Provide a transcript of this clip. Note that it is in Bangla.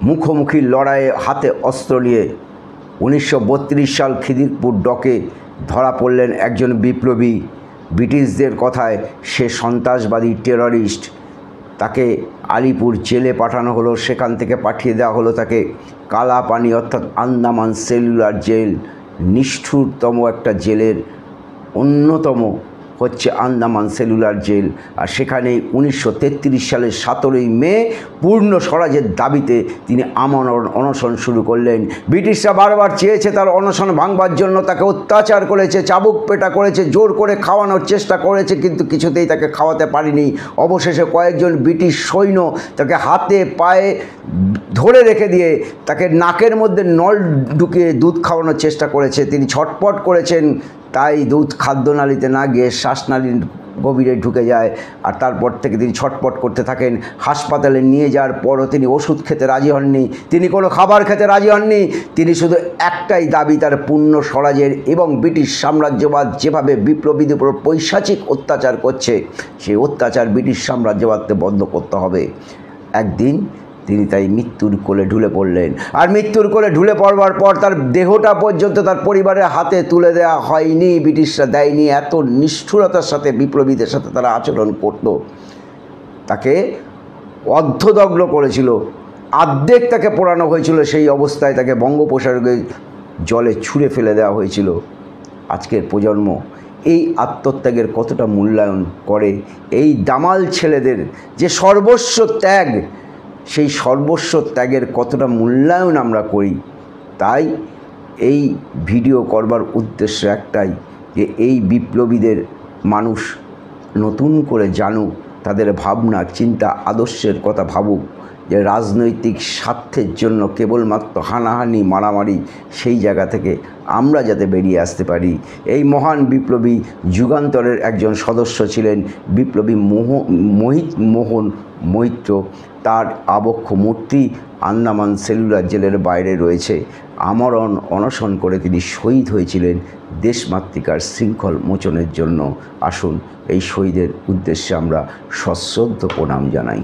মুখোমুখি লড়াইয়ে হাতে অস্ত্র নিয়ে 1932 সাল খিদিরপুর ডকে ধরা পড়লেন একজন বিপ্লবী। ব্রিটিশদের কথায় সে সন্ত্রাসবাদী টেররিস্ট। তাকে আলিপুর জেলে পাঠানো হলো। সেখান থেকে পাঠিয়ে দেওয়া হলো তাকে কালাপানি অর্থাৎ আন্দামান সেলুলার জেল। নিষ্ঠুরতম একটা জেলের অন্যতম হচ্ছে আন্দামান সেলুলার জেল। আর সেখানেই 1933 সালের 17ই মে পূর্ণ স্বরাজের দাবিতে তিনি আমরণ অনশন শুরু করলেন। ব্রিটিশরা বারবার চেয়েছে তার অনশন ভাঙবার জন্য, তাকে অত্যাচার করেছে, চাবুক পেটা করেছে, জোর করে খাওয়ানোর চেষ্টা করেছে, কিন্তু কিছুতেই তাকে খাওয়াতে পারেনি। অবশেষে কয়েকজন ব্রিটিশ সৈন্য তাকে হাতে পায়ে ধরে রেখে দিয়ে তাকে নাকের মধ্যে নল ঢুকিয়ে দুধ খাওয়ানোর চেষ্টা করেছে। তিনি ছটপট করেছেন, তাই দুধ খাদ্যনালীতে না গিয়ে শ্বাসনালীর গভীরে ঢুকে যায়। আর তারপর থেকে তিনি ছটপট করতে থাকেন। হাসপাতালে নিয়ে যাওয়ার পরও তিনি ওষুধ খেতে রাজি হননি, তিনি কোনো খাবার খেতে রাজি হননি। তিনি শুধু একটাই দাবি তার পূর্ণ স্বরাজের, এবং ব্রিটিশ সাম্রাজ্যবাদ যেভাবে বিপ্লবীদের উপর পৈশাচিক অত্যাচার করছে, সেই অত্যাচার ব্রিটিশ সাম্রাজ্যবাদকে বন্ধ করতে হবে। একদিন তিনি তাই মৃত্যুর কোলে ঢুলে পড়লেন। আর মৃত্যুর কোলে ঢুলে পড়বার পর তার দেহটা পর্যন্ত তার পরিবারের হাতে তুলে দেওয়া হয়নি, ব্রিটিশরা দেয়নি। এত নিষ্ঠুরতার সাথে বিপ্লবীদের সাথে তারা আচরণ করত। তাকে অর্ধদগ্ধ করেছিল, অর্ধেক তাকে পোড়ানো হয়েছিল। সেই অবস্থায় তাকে বঙ্গোপসাগরে জলে ছুঁড়ে ফেলে দেওয়া হয়েছিল। আজকের প্রজন্ম এই আত্মত্যাগের কতটা মূল্যায়ন করে, এই দামাল ছেলেদের যে সর্বস্ব ত্যাগ, সেই সর্বস্ব ত্যাগের কতটা মূল্যায়ন আমরা করি। তাই এই ভিডিও করবার উদ্দেশ্য একটাই, যে এই বিপ্লবীদের মানুষ নতুন করে জানুক, তাদের ভাবনা চিন্তা আদর্শের কথা ভাবুক, যে রাজনৈতিক স্বার্থের জন্য কেবলমাত্র হানাহানি মারামারি, সেই জায়গা থেকে আমরা যাতে বেরিয়ে আসতে পারি। এই মহান বিপ্লবী যুগান্তরের একজন সদস্য ছিলেন বিপ্লবী মোহন মৈত্র। তার আবক্ষ মূর্তি আন্দামান সেলুলার জেলের বাইরে রয়েছে। আমরণ অনশন করে তিনি শহীদ হয়েছিলেন দেশমাতৃকার শৃঙ্খল মোচনের জন্য। আসুন এই শহীদের উদ্দেশ্যে আমরা সশ্রদ্ধ প্রণাম জানাই।